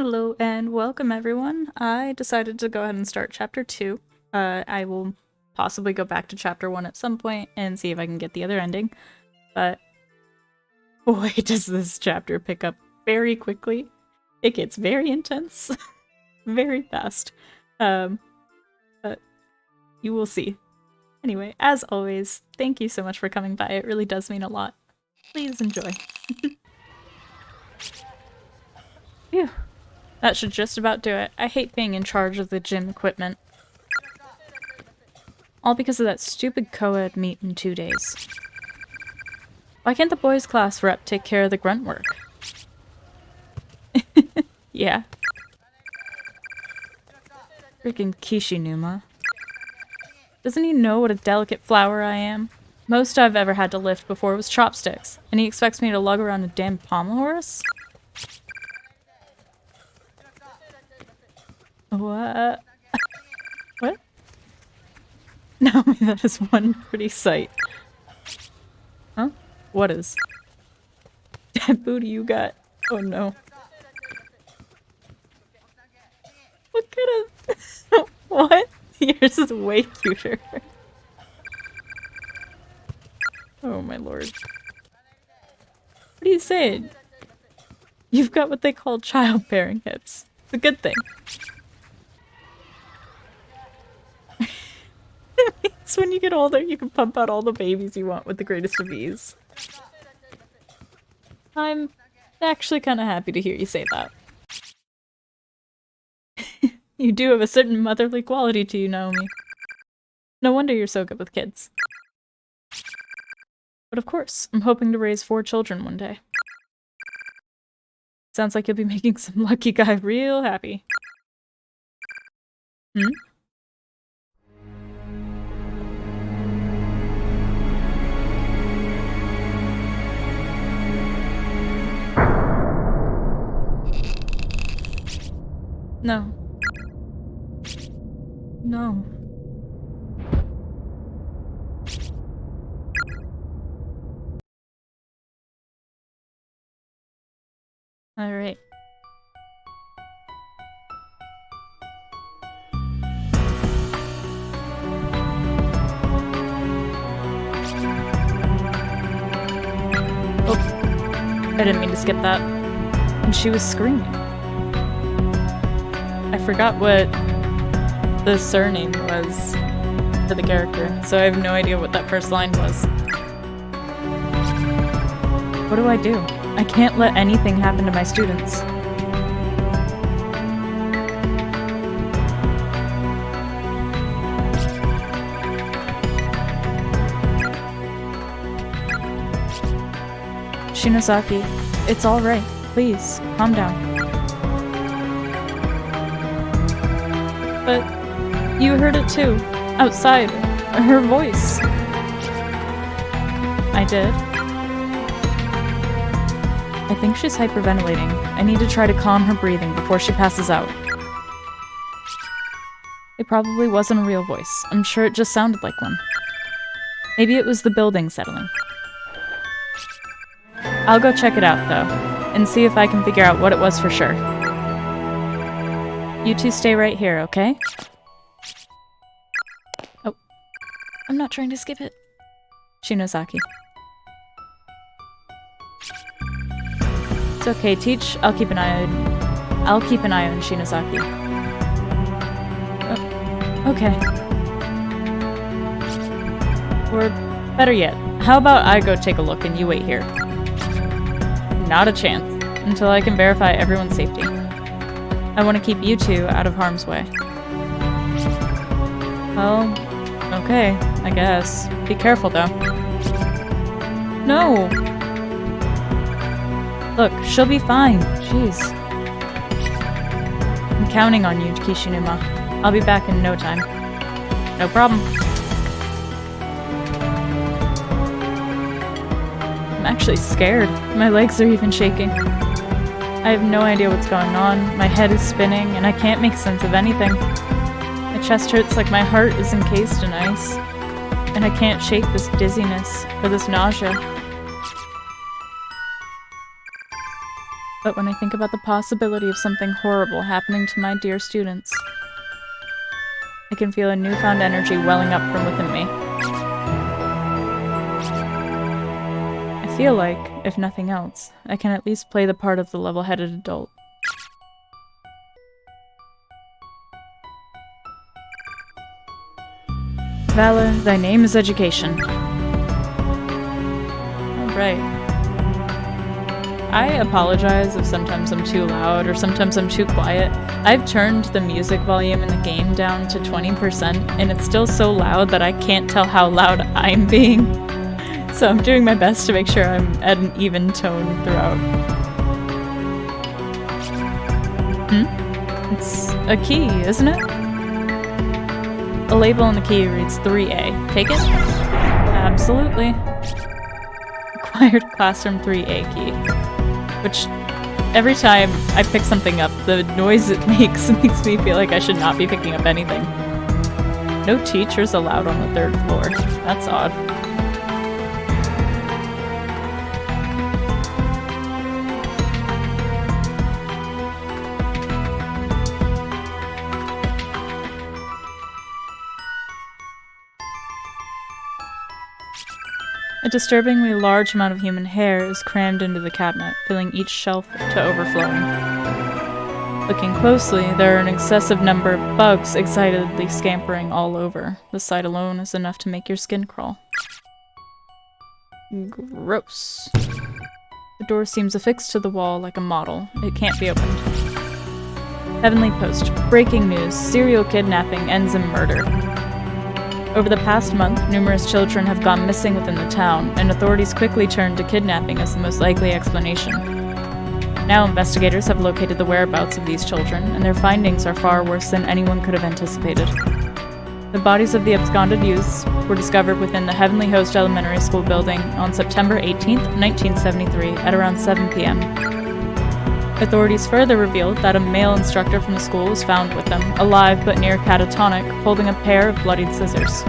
Hello and welcome everyone. I decided to go ahead and start chapter 2. I will possibly go back to chapter 1 at some point and see if I can get the other ending. But boy, does this chapter pick up very quickly. It gets very intense, very fast. But you will see. Anyway, as always, thank you so much for coming by. It really does mean a lot. Please enjoy. Phew. That should just about do it. I hate being in charge of the gym equipment. All because of that stupid co-ed meet in 2 days. Why can't the boys' class rep take care of the grunt work? Yeah. Freaking Kishinuma. Doesn't he know what a delicate flower I am? Most I've ever had to lift before was chopsticks, and he expects me to lug around a damn pommel horse? What? What? No, that is one pretty sight. Huh? What is? That booty you got? Oh no. What kind of... What? Yours is way cuter. Oh my lord. What are you saying? You've got what they call childbearing hips. It's a good thing. It's when you get older, you can pump out all the babies you want with the greatest of ease. I'm actually kind of happy to hear you say that. You do have a certain motherly quality to you, Naomi. No wonder you're so good with kids. But of course, I'm hoping to raise 4 children one day. Sounds like you'll be making some lucky guy real happy. Hmm? No. No. Alright. Oh. I didn't mean to skip that. And she was screaming. I forgot what the surname was to the character, so I have no idea what that first line was. What do I do? I can't let anything happen to my students. Shinozaki, it's all right. Please, calm down. But you heard it too. Outside. Her voice. I did. I think she's hyperventilating. I need to try to calm her breathing before she passes out. It probably wasn't a real voice. I'm sure it just sounded like one. Maybe it was the building settling. I'll go check it out, though, and see if I can figure out what it was for sure. You two stay right here, okay? Oh. I'm not trying to skip it. Shinozaki. It's okay, Teach. I'll keep an eye on Shinozaki. Okay. Or better yet, how about I go take a look and you wait here? Not a chance, until I can verify everyone's safety. I want to keep you two out of harm's way. Well, okay, I guess. Be careful, though. No! Look, she'll be fine. Jeez. I'm counting on you, Kishinuma. I'll be back in no time. No problem. I'm actually scared. My legs are even shaking. I have no idea what's going on. My head is spinning, and I can't make sense of anything. My chest hurts like my heart is encased in ice. And I can't shake this dizziness or this nausea. But when I think about the possibility of something horrible happening to my dear students, I can feel a newfound energy welling up from within me. I feel like, if nothing else, I can at least play the part of the level-headed adult. Valor, thy name is education. Alright. I apologize if sometimes I'm too loud or sometimes I'm too quiet. I've turned the music volume in the game down to 20% and it's still so loud that I can't tell how loud I'm being. So I'm doing my best to make sure I'm at an even tone throughout. It's a key, isn't it? A label on the key reads 3A. Take it? Absolutely. Acquired Classroom 3A key. Which, every time I pick something up, the noise it makes me feel like I should not be picking up anything. No teachers allowed on the 3rd floor. That's odd. A disturbingly large amount of human hair is crammed into the cabinet, filling each shelf to overflowing. Looking closely, there are an excessive number of bugs excitedly scampering all over. The sight alone is enough to make your skin crawl. Gross. The door seems affixed to the wall like a model. It can't be opened. Heavenly Post. Breaking news. Serial kidnapping ends in murder. Over the past month, numerous children have gone missing within the town, and authorities quickly turned to kidnapping as the most likely explanation. Now investigators have located the whereabouts of these children, and their findings are far worse than anyone could have anticipated. The bodies of the absconded youths were discovered within the Heavenly Host Elementary School building on September 18, 1973, at around 7 p.m. Authorities further revealed that a male instructor from the school was found with them, alive but near catatonic, holding a pair of bloodied scissors.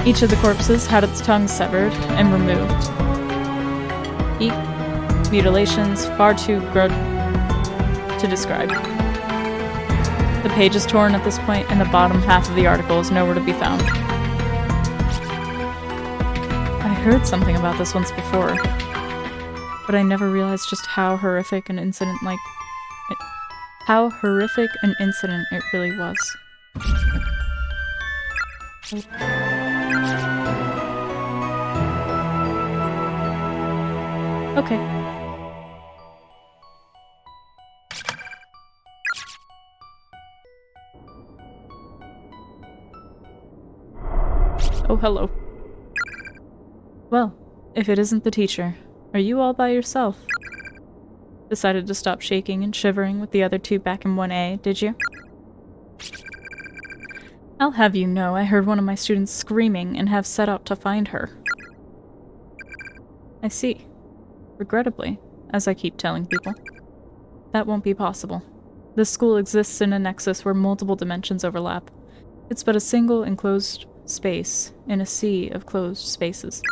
Each of the corpses had its tongue severed and removed. Mutilations far too to describe. The page is torn at this point, and the bottom half of the article is nowhere to be found. I heard something about this once before, but I never realized just how horrific an incident it really was. Okay. Oh, hello. Well, if it isn't the teacher. Are you all by yourself? Decided to stop shaking and shivering with the other two back in 1A, did you? I'll have you know I heard one of my students screaming and have set out to find her. I see. Regrettably, as I keep telling people, that won't be possible. This school exists in a nexus where multiple dimensions overlap. It's but a single enclosed space in a sea of closed spaces.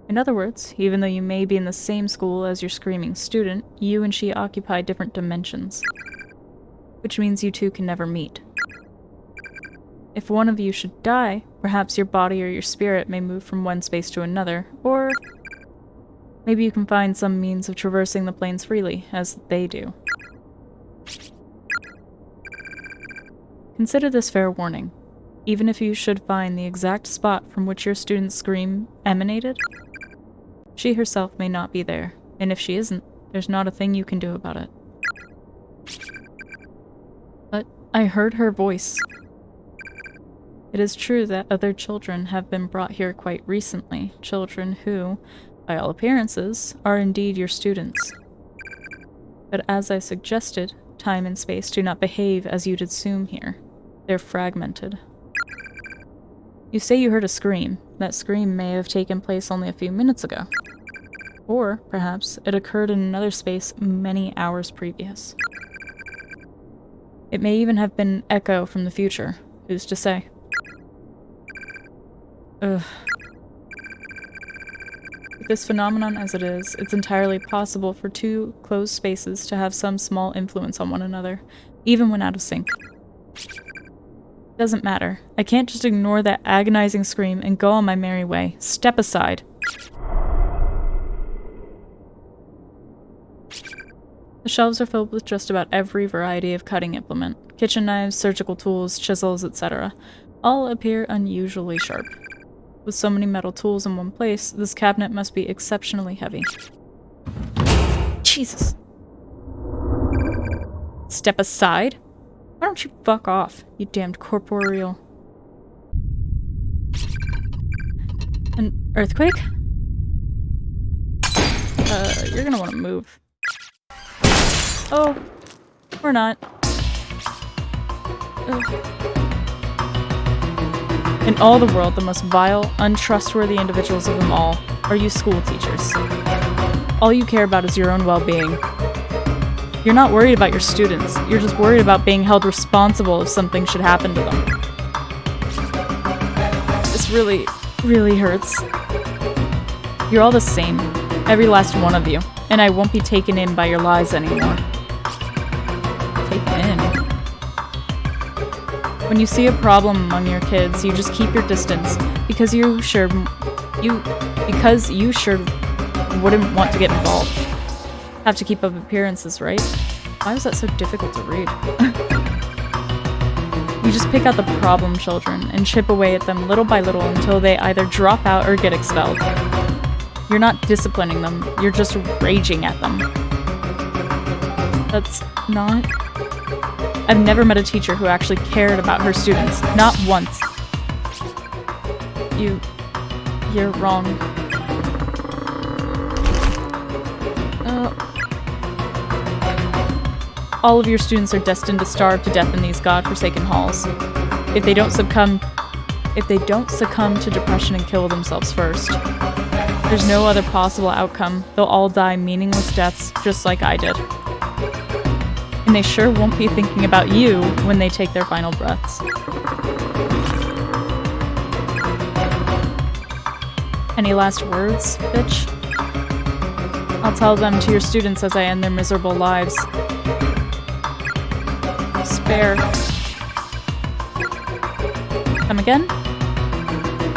In other words, even though you may be in the same school as your screaming student, you and she occupy different dimensions. Which means you two can never meet. If one of you should die, perhaps your body or your spirit may move from one space to another, or maybe you can find some means of traversing the planes freely, as they do. Consider this fair warning. Even if you should find the exact spot from which your student's scream emanated, she herself may not be there, and if she isn't, there's not a thing you can do about it. But I heard her voice. It is true that other children have been brought here quite recently, children who, by all appearances, are indeed your students. But as I suggested, time and space do not behave as you'd assume here. They're fragmented. You say you heard a scream. That scream may have taken place only a few minutes ago. Or, perhaps, it occurred in another space many hours previous. It may even have been an echo from the future. Who's to say? Ugh. With this phenomenon as it is, it's entirely possible for two closed spaces to have some small influence on one another, even when out of sync. Doesn't matter. I can't just ignore that agonizing scream and go on my merry way. Step aside. The shelves are filled with just about every variety of cutting implement. Kitchen knives, surgical tools, chisels, etc. All appear unusually sharp. With so many metal tools in one place, this cabinet must be exceptionally heavy. Jesus. Step aside? Why don't you fuck off, you damned corporeal. An earthquake? You're gonna want to move. Oh, or not. Ugh. In all the world, the most vile, untrustworthy individuals of them all are you school teachers. All you care about is your own well-being. You're not worried about your students. You're just worried about being held responsible if something should happen to them. This really, really hurts. You're all the same. Every last one of you. And I won't be taken in by your lies anymore. Taken in? When you see a problem among your kids, you just keep your distance because you sure wouldn't want to get involved. Have to keep up appearances, right? Why was that so difficult to read? You just pick out the problem children and chip away at them little by little until they either drop out or get expelled. You're not disciplining them, you're just raging at them. That's not... I've never met a teacher who actually cared about her students. Not once. You're wrong. All of your students are destined to starve to death in these godforsaken halls. If they don't succumb to depression and kill themselves first. There's no other possible outcome. They'll all die meaningless deaths, just like I did. And they sure won't be thinking about you when they take their final breaths. Any last words, bitch? I'll tell them to your students as I end their miserable lives. Spare. Come again?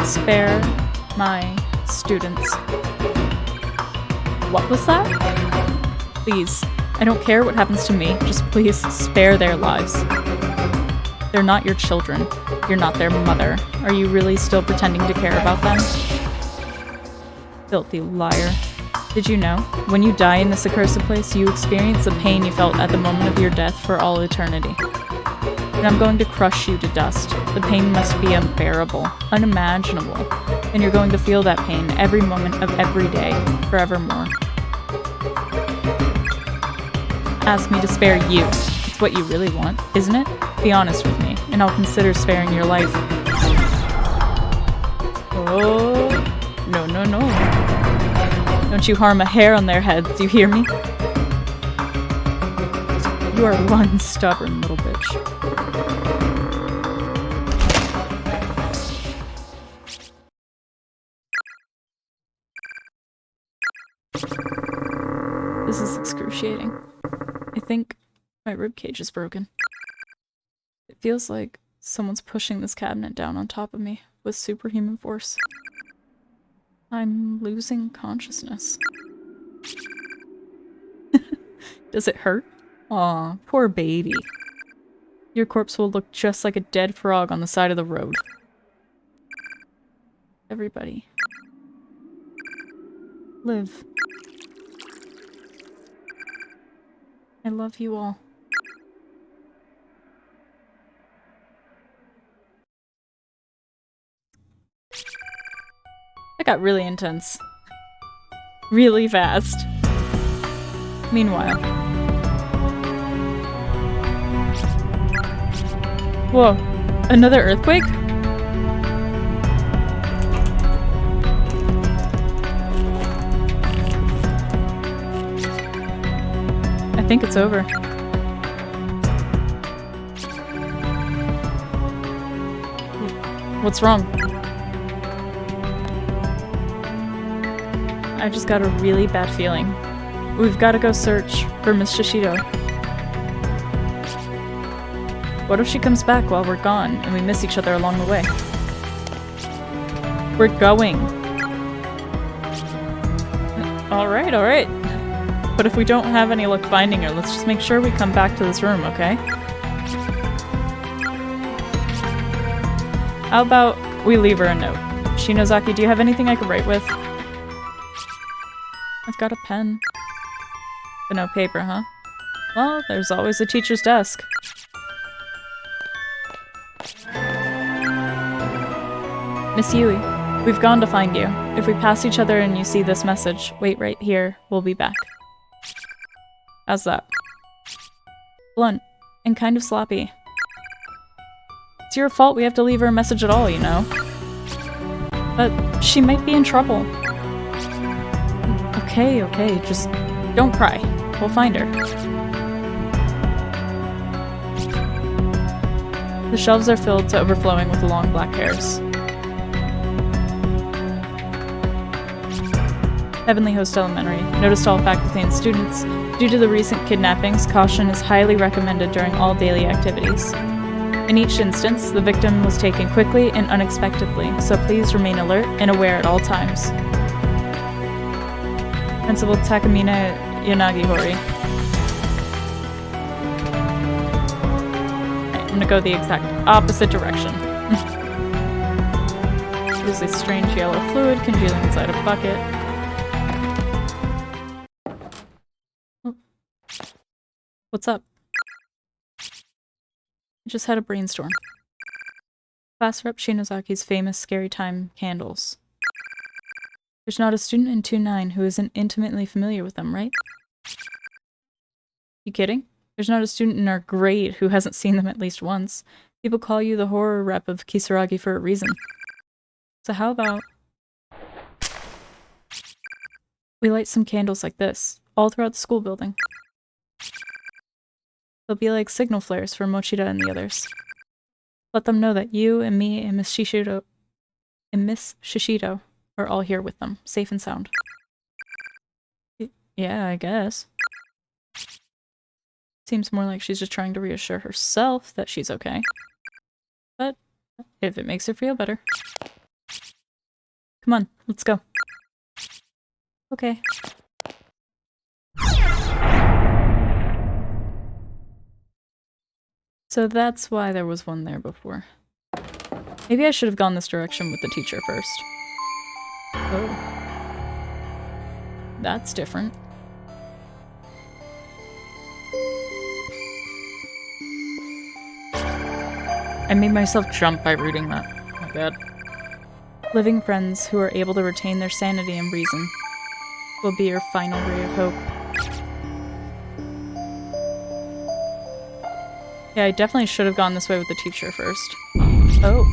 Spare my students. What was that? Please, I don't care what happens to me, just please spare their lives. They're not your children. You're not their mother. Are you really still pretending to care about them? Filthy liar. Did you know? When you die in this accursed place, you experience the pain you felt at the moment of your death for all eternity. And I'm going to crush you to dust. The pain must be unbearable, unimaginable, and you're going to feel that pain every moment of every day, forevermore. Ask me to spare you. It's what you really want, isn't it? Be honest with me, and I'll consider sparing your life. Oh, no, no, no. Don't you harm a hair on their heads, you hear me? You are one stubborn little bitch. This is excruciating. I think my ribcage is broken. It feels like someone's pushing this cabinet down on top of me with superhuman force. I'm losing consciousness. Does it hurt? Aw, poor baby. Your corpse will look just like a dead frog on the side of the road. Everybody. Live. I love you all. That got really intense. Really fast. Meanwhile. Whoa. Another earthquake? I think it's over. What's wrong? I just got a really bad feeling. We've got to go search for Miss Shishido. What if she comes back while we're gone and we miss each other along the way? We're going. Alright, alright. But if we don't have any luck finding her, let's just make sure we come back to this room, okay? How about we leave her a note? Shinozaki, do you have anything I could write with? I've got a pen. But no paper, huh? Well, there's always a teacher's desk. Miss Yui, we've gone to find you. If we pass each other and you see this message, wait right here, we'll be back. How's that? Blunt, and kind of sloppy. It's your fault we have to leave her a message at all, you know? But she might be in trouble. Okay, okay, just don't cry. We'll find her. The shelves are filled to overflowing with long black hairs. Heavenly Host Elementary. Notice to all faculty and students, due to the recent kidnappings, caution is highly recommended during all daily activities. In each instance, the victim was taken quickly and unexpectedly, so please remain alert and aware at all times. Principal Takamine Yanagihori. Right, I'm gonna go the exact opposite direction. It is a strange yellow fluid congealing inside a bucket. What's up? I just had a brainstorm. Class Rep Shinozaki's famous Scary Time candles. There's not a student in 2-9 who isn't intimately familiar with them, right? You kidding? There's not a student in our grade who hasn't seen them at least once. People call you the horror rep of Kisaragi for a reason. So how about we light some candles like this, all throughout the school building? They'll be like signal flares for Mochida and the others. Let them know that you and me and Miss Shishido are all here with them, safe and sound. Yeah, I guess. Seems more like she's just trying to reassure herself that she's okay. But if it makes her feel better. Come on, let's go. Okay. So that's why there was one there before. Maybe I should have gone this direction with the teacher first. Oh. That's different. I made myself jump by reading that. My bad. Living friends who are able to retain their sanity and reason will be your final ray of hope. Yeah, I definitely should have gone this way with the teacher first. Oh.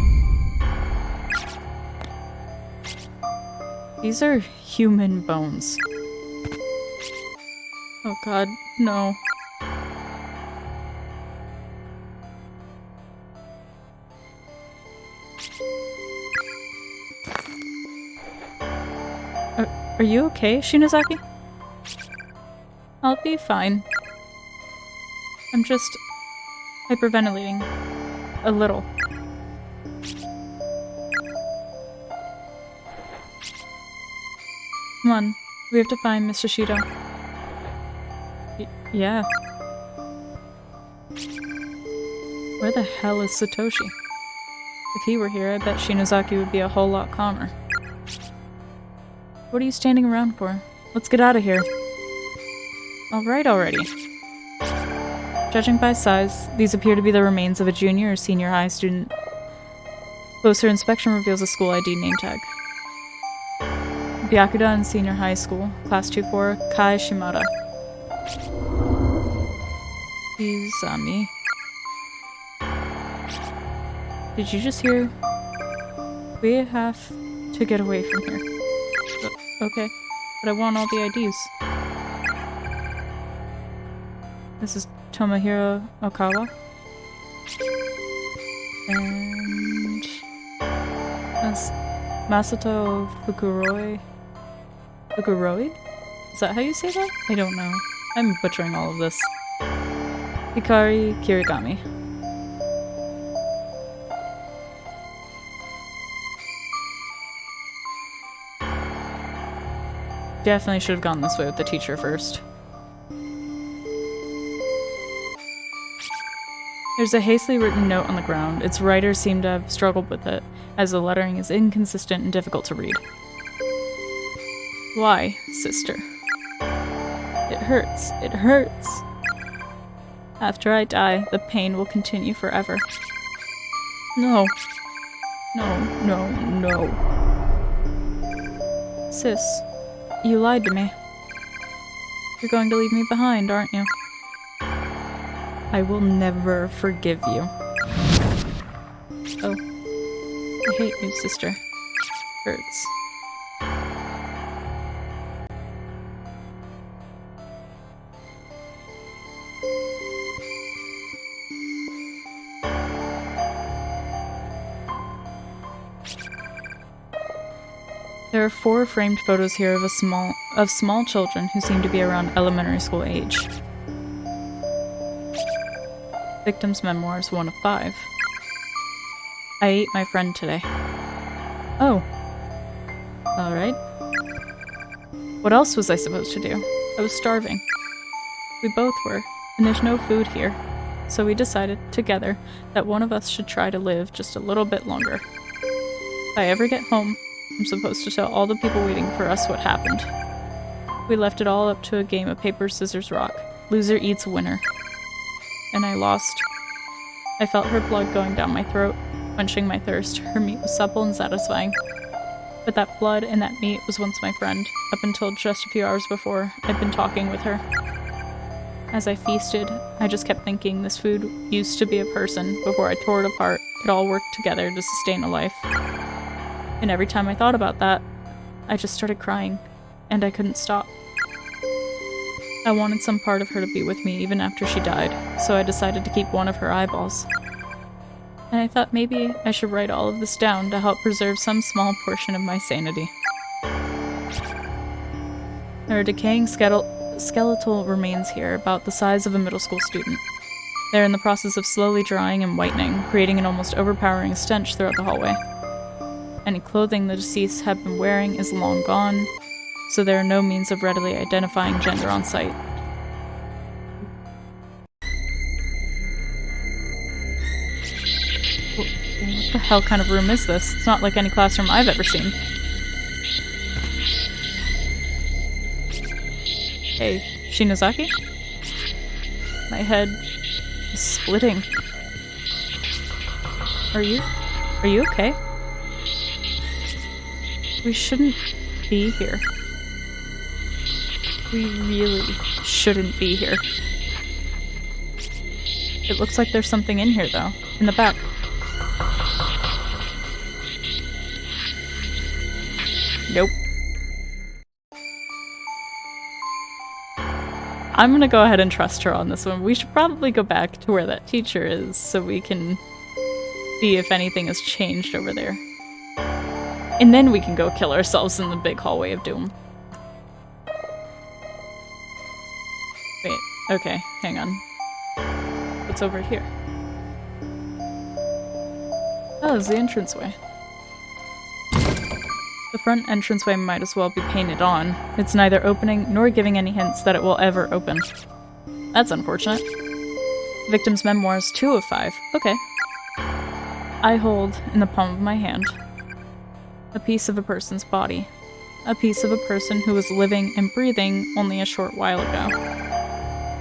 These are human bones. Oh god, no. Are you okay, Shinozaki? I'll be fine. I'm just hyperventilating. A little. Come on, we have to find Miss Shishido. Yeah. Where the hell is Satoshi? If he were here, I bet Shinozaki would be a whole lot calmer. What are you standing around for? Let's get out of here. Alright already. Judging by size, these appear to be the remains of a junior or senior high student. Closer inspection reveals a school ID name tag. Byakuda Senior High School, Class 2-4, Kai Shimada. Izami. Did you just hear? We have to get away from here. Okay, but I want all the IDs. This is Tomohiro Okawa. And that's Masato Fukuroi. Uguroid? Is that how you say that? I don't know. I'm butchering all of this. Hikari Kirigami. Definitely should have gone this way with the teacher first. There's a hastily written note on the ground. Its writer seemed to have struggled with it, as the lettering is inconsistent and difficult to read. Why, sister? It hurts. It hurts. After I die, the pain will continue forever. No. No, no, no. Sis, you lied to me. You're going to leave me behind, aren't you? I will never forgive you. Oh. I hate you, sister. Hurts. There are 4 framed photos here of small children who seem to be around elementary school age. Victim's memoirs, 1 of 5. I ate my friend today. Oh. Alright. What else was I supposed to do? I was starving. We both were, and there's no food here. So we decided, together, that one of us should try to live just a little bit longer. If I ever get home, I'm supposed to tell all the people waiting for us what happened. We left it all up to a game of paper, scissors, rock. Loser eats winner. And I lost. I felt her blood going down my throat, quenching my thirst. Her meat was supple and satisfying. But that blood and that meat was once my friend. Up until just a few hours before, I'd been talking with her. As I feasted, I just kept thinking this food used to be a person. Before I tore it apart, it all worked together to sustain a life. And every time I thought about that, I just started crying, and I couldn't stop. I wanted some part of her to be with me even after she died, so I decided to keep one of her eyeballs. And I thought maybe I should write all of this down to help preserve some small portion of my sanity. There are decaying skeletal remains here, about the size of a middle school student. They're in the process of slowly drying and whitening, creating an almost overpowering stench throughout the hallway. Any clothing the deceased had been wearing is long gone, so there are no means of readily identifying gender on site. What the hell kind of room is this? It's not like any classroom I've ever seen. Hey, Shinozaki? My head is splitting. Are you okay? We shouldn't be here. We really shouldn't be here. It looks like there's something in here, though. In the back. Nope. I'm gonna go ahead and trust her on this one. We should probably go back to where that teacher is so we can see if anything has changed over there. And then we can go kill ourselves in the big hallway of doom. Wait, okay, hang on. What's over here? Oh, it's the entranceway. The front entranceway might as well be painted on. It's neither opening nor giving any hints that it will ever open. That's unfortunate. Victim's memoirs, 2 of 5. Okay. I hold, in the palm of my hand, a piece of a person's body. A piece of a person who was living and breathing only a short while ago.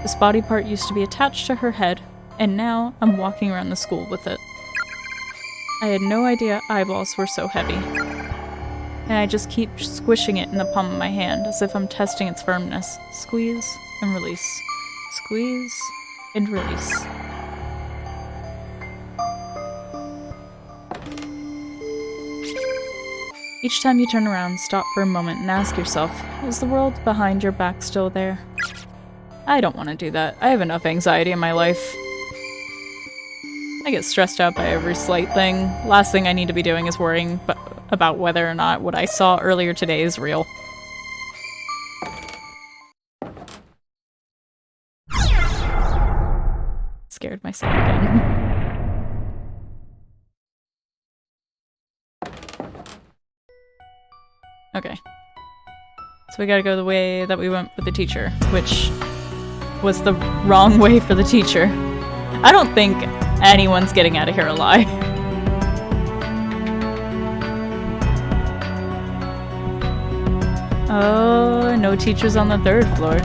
This body part used to be attached to her head, and now I'm walking around the school with it. I had no idea eyeballs were so heavy. And I just keep squishing it in the palm of my hand, as if I'm testing its firmness. Squeeze and release. Squeeze and release. Each time you turn around, stop for a moment and ask yourself, is the world behind your back still there? I don't want to do that. I have enough anxiety in my life. I get stressed out by every slight thing. Last thing I need to be doing is worrying about whether or not what I saw earlier today is real. scared myself again. Okay. So we gotta go the way that we went with the teacher, which was the wrong way for the teacher. I don't think anyone's getting out of here alive. Oh, no teachers on the 3rd floor.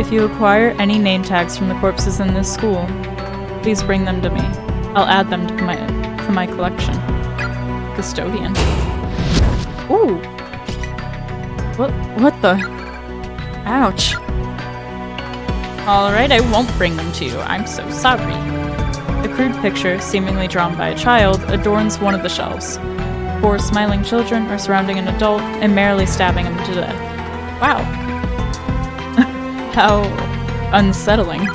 If you acquire any name tags from the corpses in this school, please bring them to me. I'll add them to my collection. Custodian. Ooh! What the? Ouch. Alright, I won't bring them to you. I'm so sorry. A crude picture, seemingly drawn by a child, adorns one of the shelves. 4 smiling children are surrounding an adult and merrily stabbing him to death. Wow. How unsettling.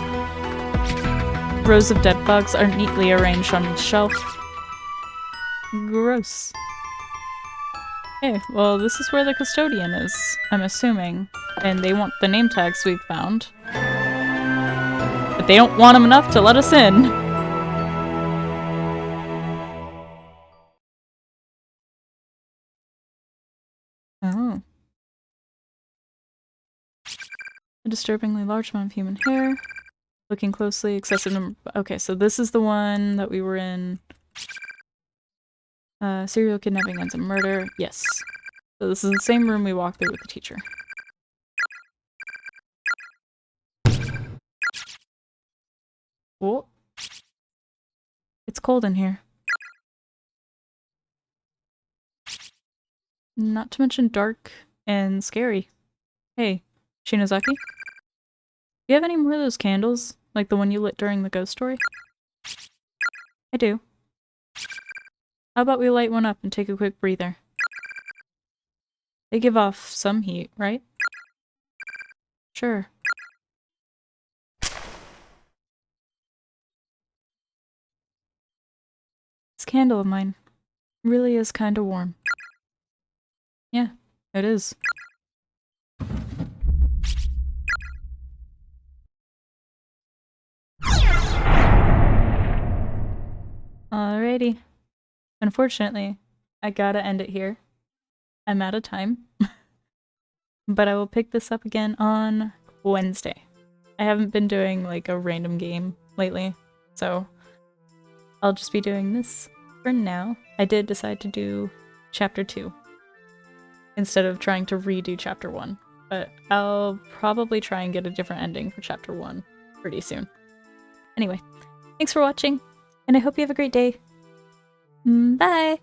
Rows of dead bugs are neatly arranged on each shelf. Gross. Okay, well this is where the custodian is, I'm assuming. And they want the name tags we've found. But they don't want them enough to let us in. Oh. A disturbingly large amount of human hair. Looking closely, excessive number. Okay, so this is the one that we were in. Serial kidnapping ends in murder. Yes. So this is the same room we walked through with the teacher. Oh. It's cold in here. Not to mention dark and scary. Hey, Shinozaki? Do you have any more of those candles? Like the one you lit during the ghost story? I do. How about we light one up and take a quick breather? They give off some heat, right? Sure. This candle of mine really is kinda warm. Yeah, it is. Alrighty. Unfortunately, I gotta end it here. I'm out of time. But I will pick this up again on Wednesday. I haven't been doing like a random game lately, so I'll just be doing this for now. I did decide to do chapter 2 instead of trying to redo chapter 1, but I'll probably try and get a different ending for chapter 1 pretty soon. Anyway, thanks for watching, and I hope you have a great day. Bye!